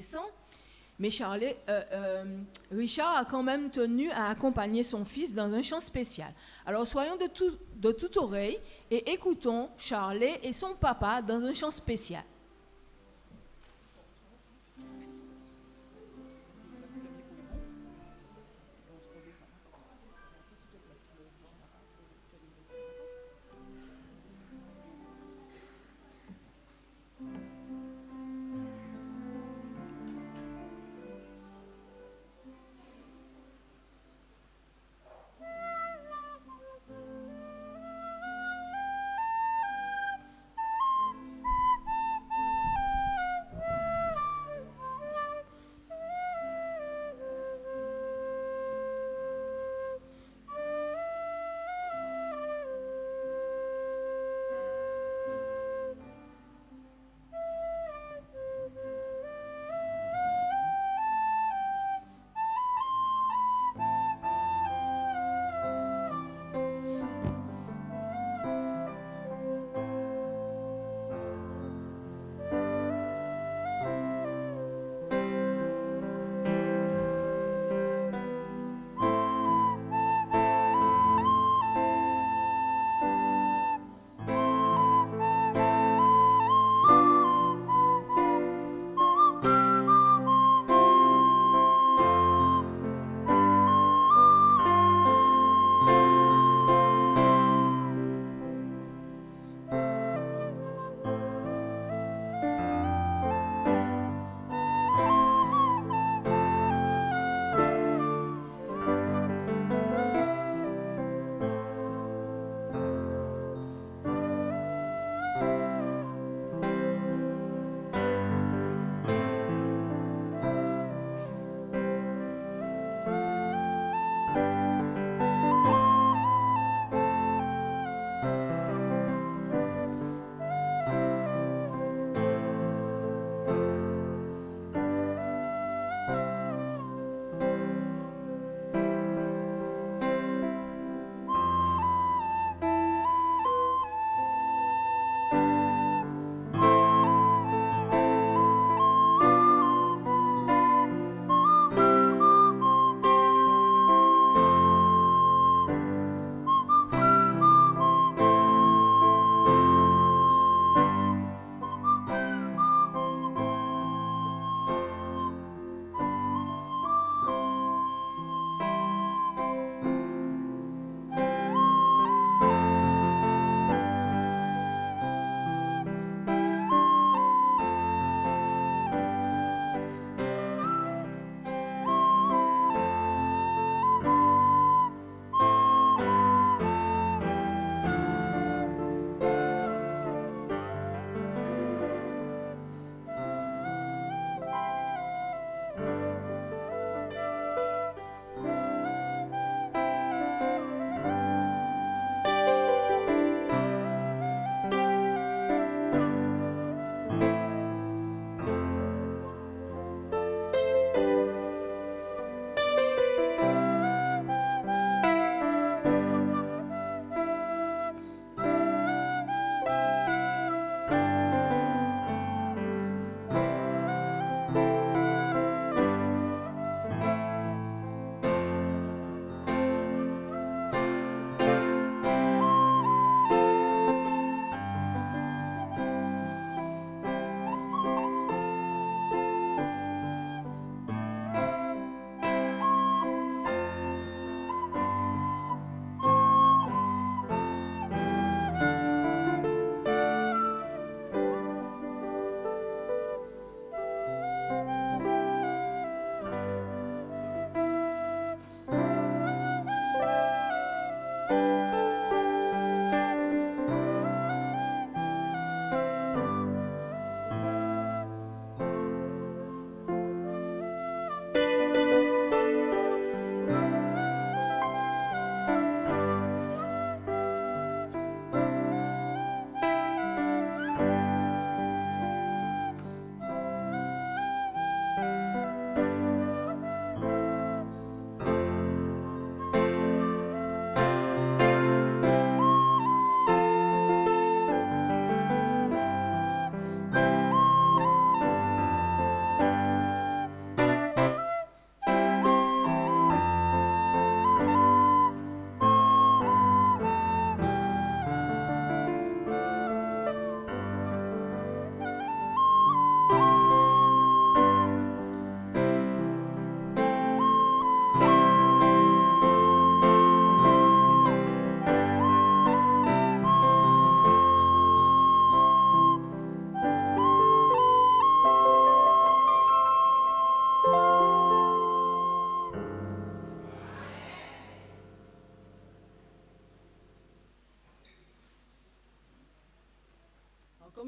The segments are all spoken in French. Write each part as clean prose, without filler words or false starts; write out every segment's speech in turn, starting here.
adolescent. Mais Richard a quand même tenu à accompagner son fils dans un chant spécial. Alors soyons de toute oreille et écoutons Charlie et son papa dans un chant spécial.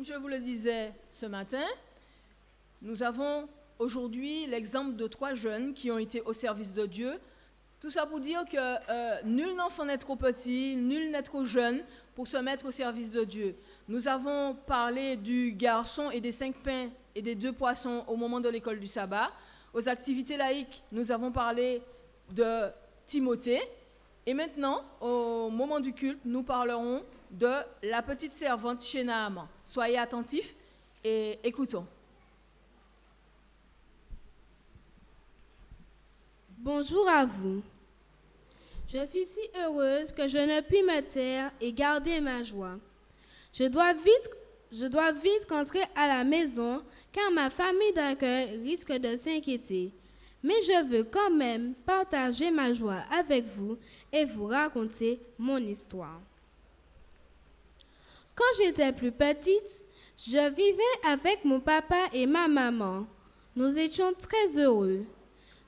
Comme je vous le disais ce matin, nous avons aujourd'hui l'exemple de 3 jeunes qui ont été au service de Dieu. Tout ça pour dire que nul n'enfant n'est trop petit, nul n'est trop jeune pour se mettre au service de Dieu. Nous avons parlé du garçon et des 5 pains et des 2 poissons au moment de l'école du sabbat. Aux activités laïques, nous avons parlé de Timothée. Et maintenant, au moment du culte, nous parlerons de la petite servante chez Naaman. Soyez attentifs et écoutons. Bonjour à vous. Je suis si heureuse que je ne puis me taire et garder ma joie. Je dois vite rentrer à la maison car ma famille d'accueil risque de s'inquiéter. Mais je veux quand même partager ma joie avec vous et vous raconter mon histoire. Quand j'étais plus petite, je vivais avec mon papa et ma maman. Nous étions très heureux.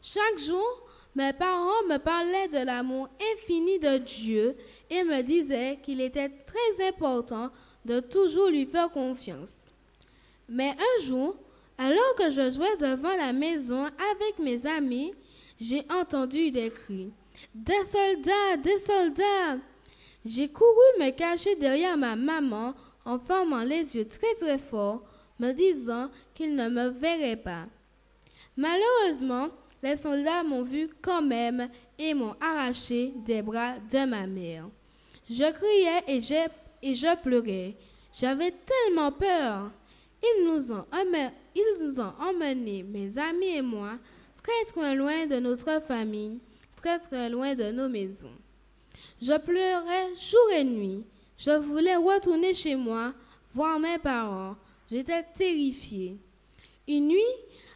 Chaque jour, mes parents me parlaient de l'amour infini de Dieu et me disaient qu'il était très important de toujours lui faire confiance. Mais un jour, alors que je jouais devant la maison avec mes amis, j'ai entendu des cris. « Des soldats! Des soldats !» J'ai couru me cacher derrière ma maman en fermant les yeux très très fort, me disant qu'ils ne me verraient pas. Malheureusement, les soldats m'ont vu quand même et m'ont arraché des bras de ma mère. Je criais et je pleurais. J'avais tellement peur. Ils nous ont emmenés, mes amis et moi, très très loin de notre famille, très très loin de nos maisons. Je pleurais jour et nuit. Je voulais retourner chez moi, voir mes parents. J'étais terrifiée. Une nuit,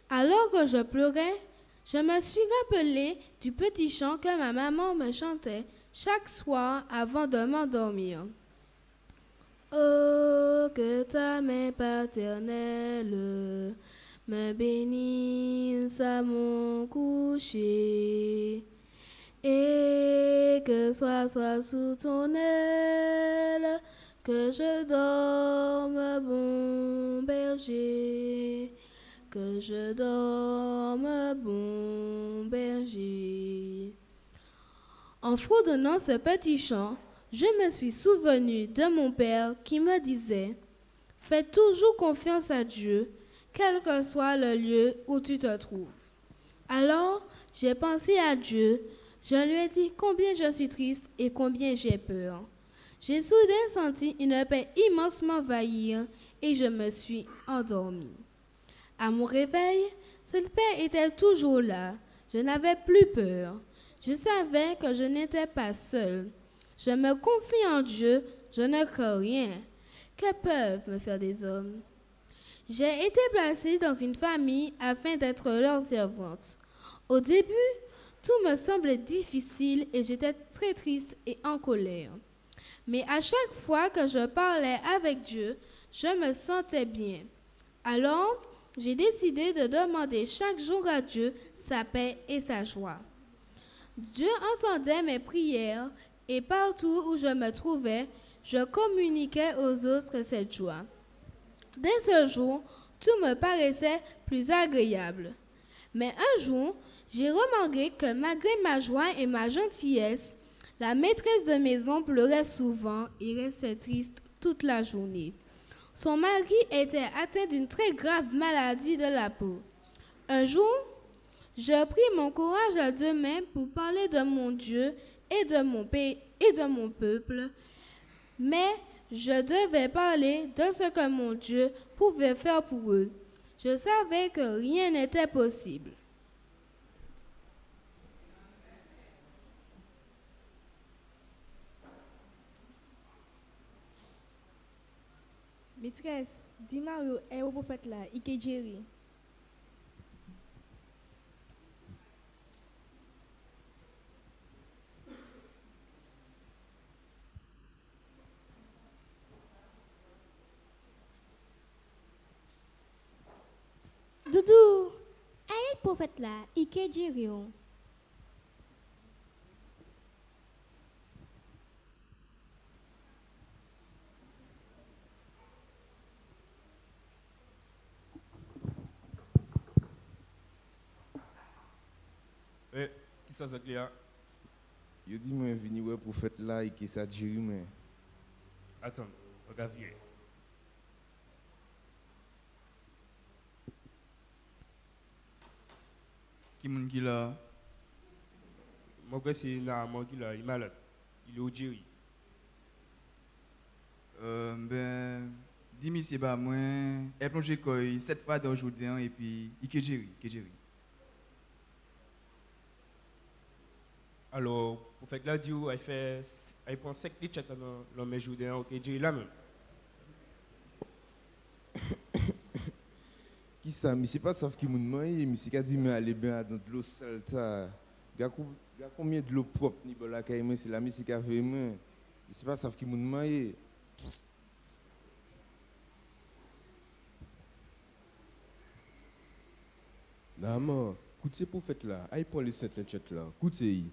alors que je pleurais, je me suis rappelée du petit chant que ma maman me chantait chaque soir avant de m'endormir. Oh, que ta main paternelle me bénisse à mon coucher, et que soit sous ton aile, que je dorme, bon berger, que je dorme, bon berger. En fredonnant ce petit chant, je me suis souvenue de mon père qui me disait « Fais toujours confiance à Dieu, quel que soit le lieu où tu te trouves. » Alors, j'ai pensé à Dieu, je lui ai dit combien je suis triste et combien j'ai peur. J'ai soudain senti une paix immense m'envahir et je me suis endormie. À mon réveil, cette paix était toujours là. Je n'avais plus peur. Je savais que je n'étais pas seule. Je me confie en Dieu, je ne crains rien. Que peuvent me faire des hommes? J'ai été placée dans une famille afin d'être leur servante. Au début, tout me semblait difficile et j'étais très triste et en colère. Mais à chaque fois que je parlais avec Dieu, je me sentais bien. Alors, j'ai décidé de demander chaque jour à Dieu sa paix et sa joie. Dieu entendait mes prières et partout où je me trouvais, je communiquais aux autres cette joie. Dès ce jour, tout me paraissait plus agréable. Mais un jour, j'ai remarqué que malgré ma joie et ma gentillesse, la maîtresse de maison pleurait souvent et restait triste toute la journée. Son mari était atteint d'une très grave maladie de la peau. Un jour, je pris mon courage à 2 mains pour parler de mon Dieu et de mon pays et de mon peuple, mais je devais parler de ce que mon Dieu pouvait faire pour eux. Je savais que rien n'était possible. Maîtresse, dis-moi est au prophète là, Ikejeri. Doudou, aïe prophète là, Ikejeri. Qui ça, ça, Cléa? Je dis, moi, venir ouais prophète là et qui ça dit, mais. Attends, regarde, viens. Qui moun qui là? Mon gars, c'est Naaman qui là, il est malade. Il est au Jerry. Ben, dis monsieur bah moi, elle plonge quoi 7 fois dans le Jourdain et puis il kejeri. Alors, pour faire que la Dieu, elle prend 5 litres dans mes jours au Jerry là même. Qui ça? Mais c'est pas ça qui m'a demandé, mais c'est qu'à dire, mais aller bien dans de l'eau sale, ça. Il y a combien de l'eau propre, ni bon la caille, c'est la musique qui a fait, mais c'est pas ça qui m'a demandé. Maman, écoute ces prophètes là, aïe prend les 7 lettres là, écoute c'est.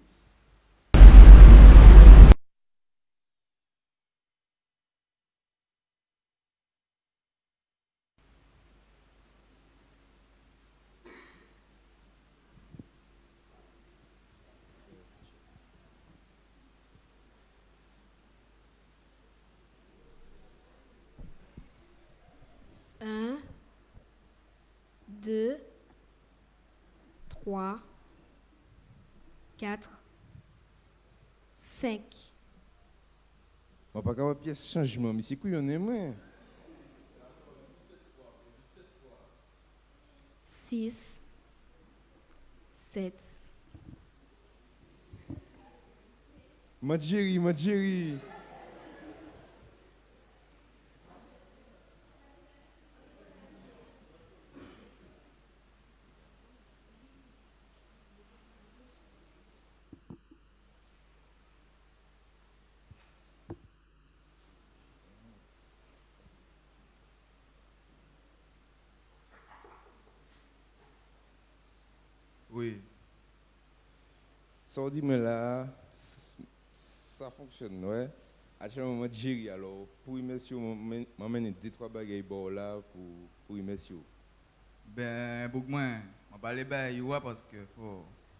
Un, 2, 3, 4, 5. On pas capable pièce changement, mais c'est quoi on est moins? 6, 7. Madjeri. Oui. Ça on dit, mais là, ça fonctionne, ouais. À chaque moment, Jerry, alors, pour y mettre, m'amène 2-3 bagages là pour y mettre. Ben, pour moi, on parle pas de parce que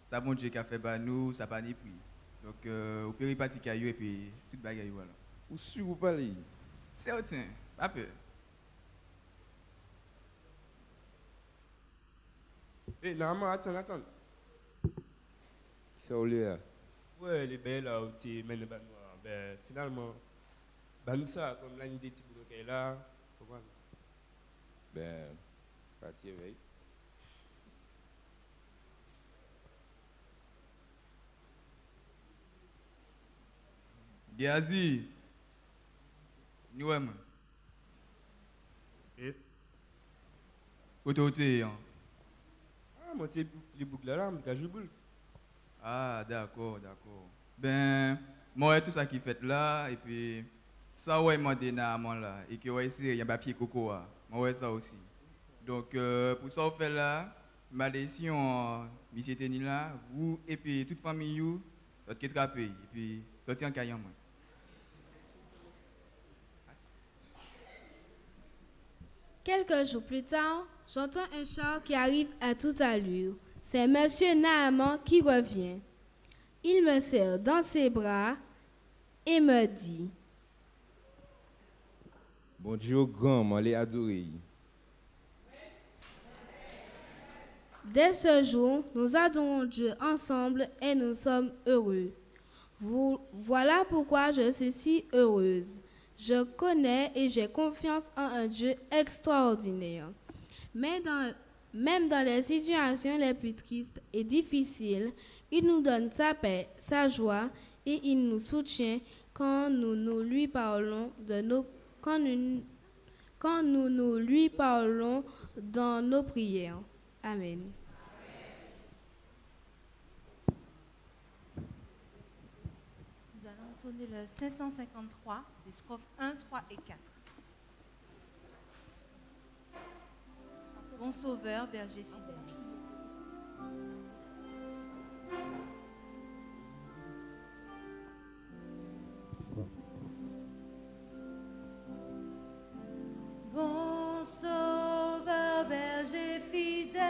ça bon Dieu qui a fait bah nous, ça pas ni prix. Donc, au péripati caillou et puis tout bagaille voilà. Ou sûr ou pas les? Certain, pas peur. Eh, Naaman, attends. Ça ou là? Ouais, les belles là où tu mènes les noir. Ben, finalement, nous ça, comme l'année des petits boulots qu'elle est là, comprends? Ben, parti éveil. Gazi. Nous aimons. Et? Côté hein. Ah, moi, tu les boucles là, mais je boule. Ah, d'accord. Ben, moi, tout ça qui fait là, et puis, ça, ouais, moi, des namans là, et que, ouais, il y a un papier coco, moi, ouais, ça aussi. Donc, pour ça, on fait là, ma décision, monsieur Teni là, vous, et puis, toute famille, vous, votre qui trappe, et puis, sorti en caillant, moi. Quelques jours plus tard, j'entends un char qui arrive à toute allure. C'est Monsieur Naaman qui revient. Il me serre dans ses bras et me dit: Bon Dieu grand, moi les adorer. Dès ce jour, nous adorons Dieu ensemble et nous sommes heureux. Voilà pourquoi je suis si heureuse. Je connais et j'ai confiance en un Dieu extraordinaire. Même dans les situations les plus tristes et difficiles, il nous donne sa paix, sa joie et il nous soutient quand nous lui parlons lui parlons dans nos prières. Amen. Nous allons tourner le 553, les strophes 1, 3 et 4. Bon sauveur, berger fidèle. Bon sauveur, berger fidèle,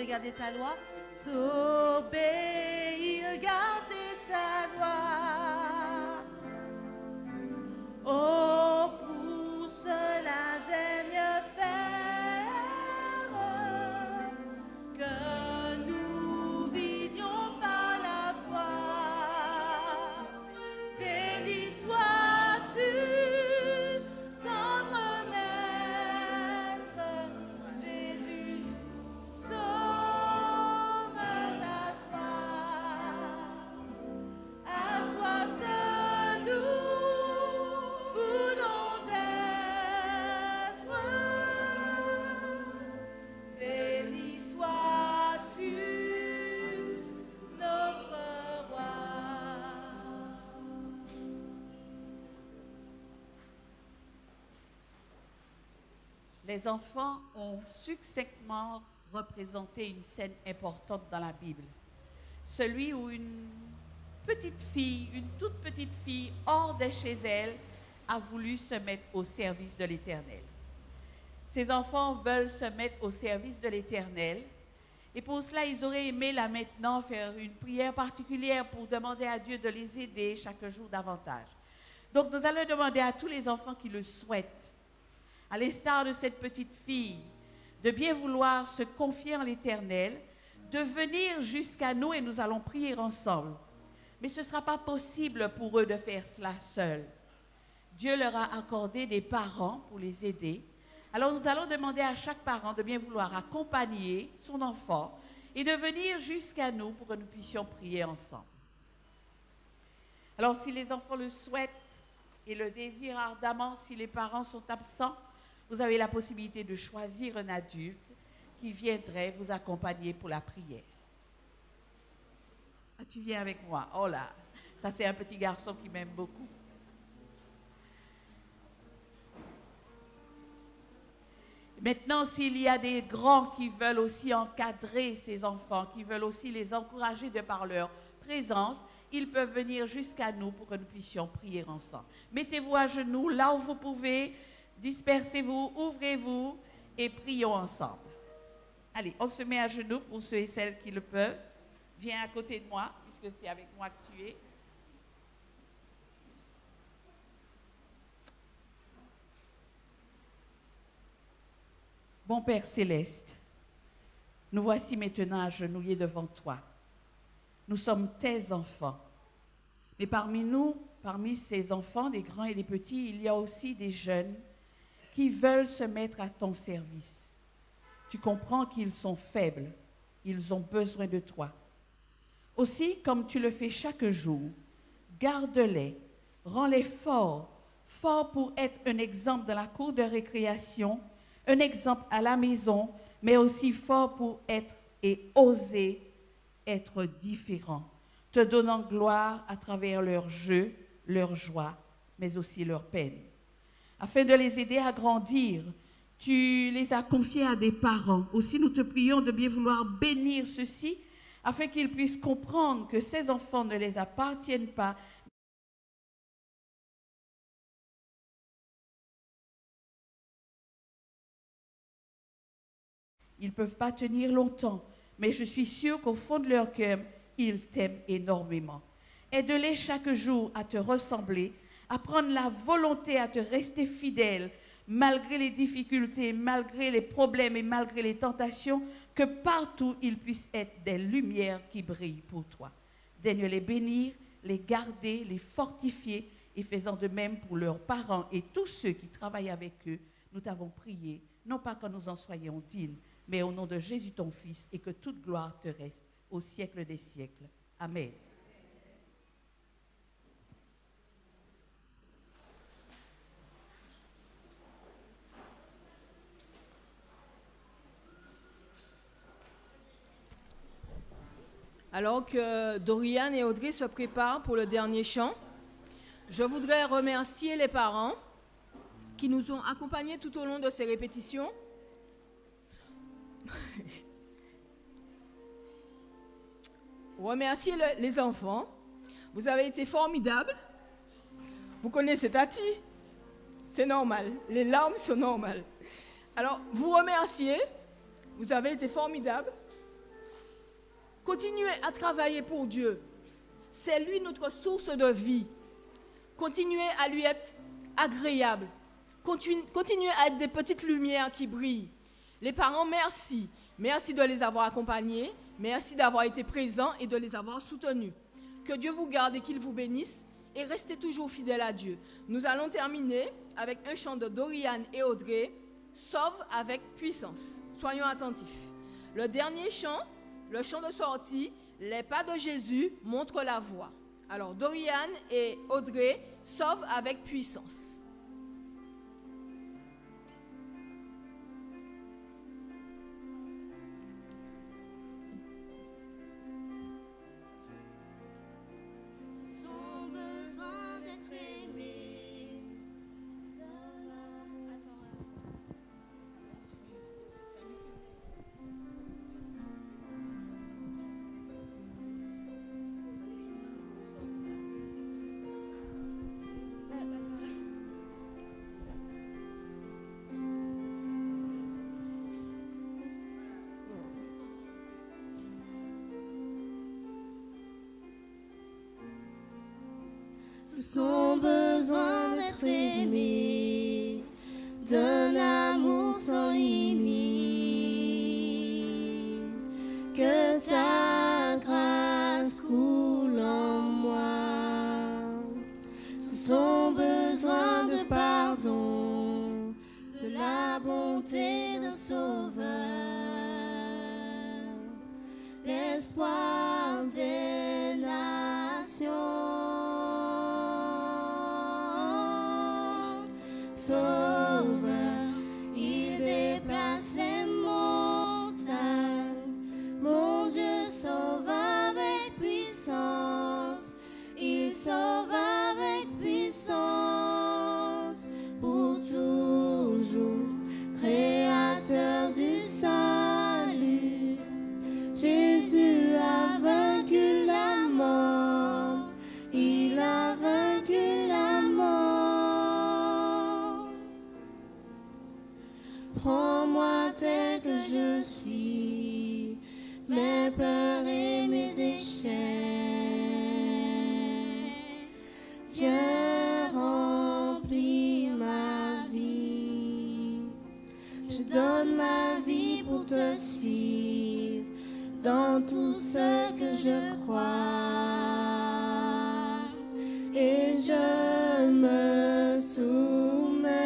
t'obéir, garder ta loi. T'obéir, garder ta loi. Oh, pour cela daigne faire que nous vivions par la foi. Béni sois-tu, tendre Maître, Jésus, nous sommes à toi. À toi seul nous voulons être. Béni sois-tu, notre roi. Les enfants ont succinctement représenté une scène importante dans la Bible. Celui où une toute petite fille, hors de chez elle, a voulu se mettre au service de l'Éternel. Ces enfants veulent se mettre au service de l'Éternel. Et pour cela, ils auraient aimé là maintenant faire une prière particulière pour demander à Dieu de les aider chaque jour davantage. Donc nous allons demander à tous les enfants qui le souhaitent, à l'instar de cette petite fille, de bien vouloir se confier en l'Éternel, de venir jusqu'à nous et nous allons prier ensemble. Mais ce ne sera pas possible pour eux de faire cela seuls. Dieu leur a accordé des parents pour les aider. Alors nous allons demander à chaque parent de bien vouloir accompagner son enfant et de venir jusqu'à nous pour que nous puissions prier ensemble. Alors si les enfants le souhaitent et le désirent ardemment, si les parents sont absents, vous avez la possibilité de choisir un adulte qui viendrait vous accompagner pour la prière. Ah, tu viens avec moi. Oh là, ça c'est un petit garçon qui m'aime beaucoup. Maintenant, s'il y a des grands qui veulent aussi encadrer ces enfants, qui veulent aussi les encourager de par leur présence, ils peuvent venir jusqu'à nous pour que nous puissions prier ensemble. Mettez-vous à genoux là où vous pouvez, dispersez-vous, ouvrez-vous et prions ensemble. Allez, on se met à genoux pour ceux et celles qui le peuvent. Viens à côté de moi, puisque c'est avec moi que tu es. Bon Père céleste, nous voici maintenant agenouillés devant toi. Nous sommes tes enfants. Mais parmi nous, parmi ces enfants, des grands et des petits, il y a aussi des jeunes qui veulent se mettre à ton service. Tu comprends qu'ils sont faibles, ils ont besoin de toi. Aussi, comme tu le fais chaque jour, garde-les, rends-les forts, forts pour être un exemple dans la cour de récréation, un exemple à la maison, mais aussi forts pour être et oser être différents, te donnant gloire à travers leurs jeux, leur joie, mais aussi leur peine. Afin de les aider à grandir, tu les as confiés à des parents. Aussi, nous te prions de bien vouloir bénir ceux-ci, afin qu'ils puissent comprendre que ces enfants ne les appartiennent pas. Ils ne peuvent pas tenir longtemps, mais je suis sûre qu'au fond de leur cœur, ils t'aiment énormément. Aide-les chaque jour à te ressembler, à prendre la volonté à te rester fidèle, malgré les difficultés, malgré les problèmes et malgré les tentations, que partout ils puissent être des lumières qui brillent pour toi. Daigne les bénir, les garder, les fortifier et faisant de même pour leurs parents et tous ceux qui travaillent avec eux. Nous t'avons prié, non pas que nous en soyons dignes, mais au nom de Jésus ton Fils, et que toute gloire te reste au siècle des siècles. Amen. Alors que Dorian et Audrey se préparent pour le dernier chant, je voudrais remercier les parents qui nous ont accompagnés tout au long de ces répétitions. Remercier les enfants. Vous avez été formidables. Vous connaissez Tati. C'est normal. Les larmes sont normales. Alors, vous remerciez. Vous avez été formidables. Continuez à travailler pour Dieu. C'est lui notre source de vie. Continuez à lui être agréable. Continuez à être des petites lumières qui brillent. Les parents, merci. Merci de les avoir accompagnés. Merci d'avoir été présents et de les avoir soutenus. Que Dieu vous garde et qu'il vous bénisse. Et restez toujours fidèles à Dieu. Nous allons terminer avec un chant de Dorian et Audrey, Sauve avec puissance. Soyons attentifs. Le dernier chant, le chant de sortie, Les pas de Jésus montrent la voie. Alors Dorian et Audrey, Sauve avec puissance. Son besoin d'être aimé, d'un amour sans limite, que ta grâce coule en moi. Tout son besoin de pardon, de la bonté d'un sauveur, l'espoir des nations. Sauveur, il déplace les montagnes. Mon Dieu sauve avec puissance. Il sauve avec puissance. Pour toujours, créateur du salut. Jésus a vaincu la mort. Il a vaincu la mort. Prends-moi tel que je suis, mes peurs et mes échecs. Viens remplir ma vie. Je donne ma vie pour te suivre dans tout ce que je crois. Et je me soumets.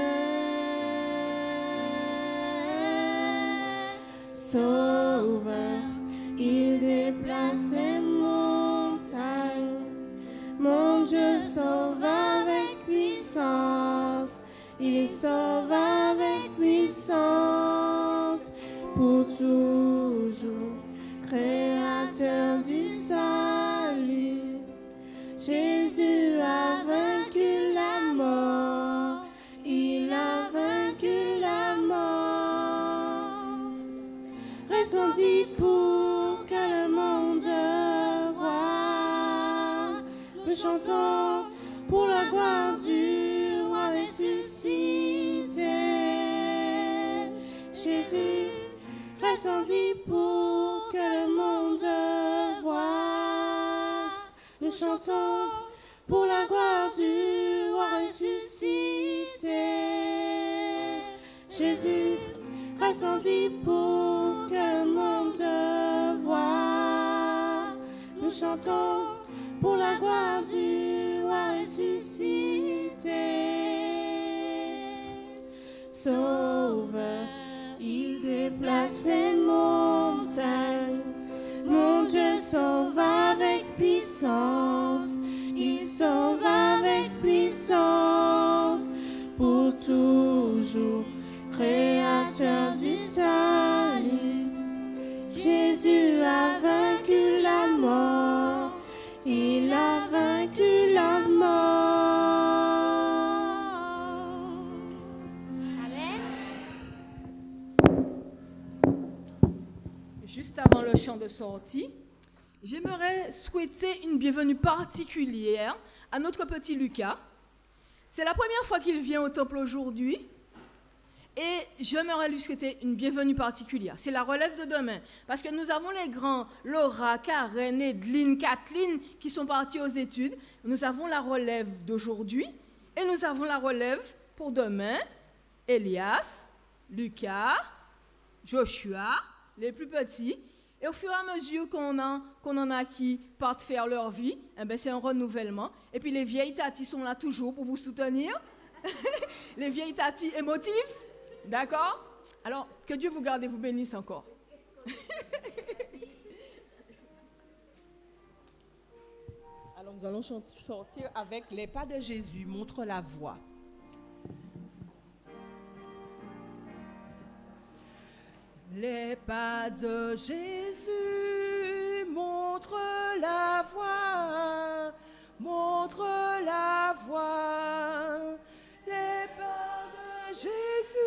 Sauveur, il déplace les montagnes. Mon Dieu sauve avec puissance. Il sauve avec puissance. Pour toujours, créateur du salut. Jésus a vaincu la mort. Il a vaincu la mort. Resplendis pour que le monde voie. Nous chantons pour la gloire du roi ressuscité. Jésus, resplendis pour que le monde voie. Nous chantons pour la gloire du roi ressuscité. Jésus, resplendis pour que le monde voie. Nous chantons pour la gloire du roi ressuscité. Sauveur, il déplace les montagnes. Mon Dieu sauve avec puissance. Il sauve avec puissance. Pour toujours, créateur du salut. Jésus a vaincu la mort. Il a vaincu la mort. Amen. Juste avant le chant de sortie, j'aimerais souhaiter une bienvenue particulière à notre petit Lucas. C'est la première fois qu'il vient au temple aujourd'hui. Et j'aimerais lui souhaiter une bienvenue particulière. C'est la relève de demain. Parce que nous avons les grands, Laura, Karen, Edline, Kathleen, qui sont partis aux études. Nous avons la relève d'aujourd'hui et nous avons la relève pour demain. Elias, Lucas, Joshua, les plus petits. Et au fur et à mesure qu'on en a qui partent faire leur vie, eh ben c'est un renouvellement. Et puis les vieilles tatis sont là toujours pour vous soutenir. Les vieilles tatis émotives. D'accord? Alors, que Dieu vous garde et vous bénisse encore. Alors, nous allons sortir avec les pas de Jésus, montre la voie. Les pas de Jésus montrent la voie, montre la voie. Les pas de Jésus,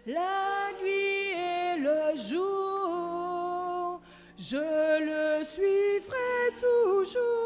la nuit et le jour, je le suivrai toujours.